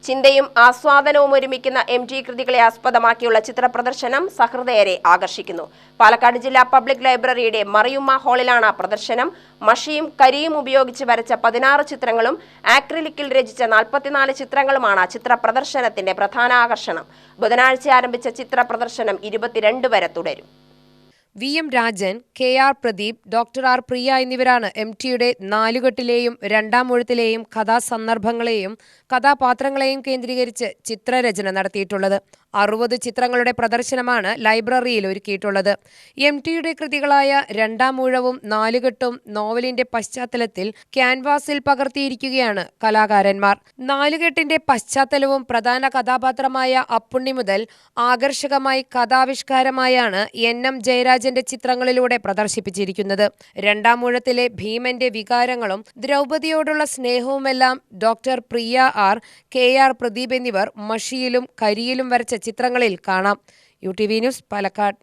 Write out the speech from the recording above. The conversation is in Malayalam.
ചിന്തയും ആസ്വാദനവും ഒരുമിക്കുന്ന MT കൃതികളെ ആസ്പദമാക്കിയുള്ള ചിത്രപ്രദർശനം സഹൃദയരെ ആകർഷിക്കുന്നു. പാലക്കാട് ജില്ലാ പബ്ലിക് ലൈബ്രറിയുടെ മറിയുമ്മ ഹാളിലാണ് പ്രദർശനം. മഷിയും കരിയും ഉപയോഗിച്ച് വരച്ച 16 ചിത്രങ്ങളും ആക്രിലിക്കിൽ രചിച്ച 44 ചിത്രങ്ങളുമാണ് ചിത്രപ്രദർശനത്തിന്റെ പ്രധാന ആകർഷണം. ബുധനാഴ്ച ആരംഭിച്ച ചിത്രപ്രദർശനം 22 വരെ തുടരും. VM Rajan, KR Pradeep, doctor R പ്രിയ എന്നിവരാണ് MTയുടെ നാലുകെട്ടിലെയും രണ്ടാം മുഴത്തിലെയും കഥാസന്ദർഭങ്ങളെയും കഥാപാത്രങ്ങളെയും കേന്ദ്രീകരിച്ച് ചിത്രരചന നടത്തിയിട്ടുള്ളത്. 60 ചിത്രങ്ങളുടെ പ്രദർശനമാണ് ലൈബ്രറിയിൽ ഒരുക്കിയിട്ടുള്ളത്. MTയുടെ കൃതികളായ രണ്ടാം ഊഴവും നാലുകെട്ടും നോവലിന്റെ പശ്ചാത്തലത്തിൽ ക്യാൻവാസിൽ പകർത്തിയിരിക്കുകയാണ് കലാകാരന്മാർ. നാലുകെട്ടിന്റെ പശ്ചാത്തലവും പ്രധാന കഥാപാത്രമായ അപ്പുണ്ണി മുതൽ ആകർഷകമായി കഥാവിഷ്കാരമായാണ് NM ജയരാജന്റെ ചിത്രങ്ങളിലൂടെ പ്രദർശിപ്പിച്ചിരിക്കുന്നത്. രണ്ടാം ഊഴത്തിലെ ഭീമന്റെ വികാരങ്ങളും ദ്രൗപദിയോടുള്ള സ്നേഹവുമെല്ലാം ഡോക്ടർ പ്രിയ R, KR പ്രദീപ് എന്നിവർ മഷിയിലും കരിയിലും വരച്ച ചിത്രങ്ങളിൽ കാണാം. UTV news, Palakkad.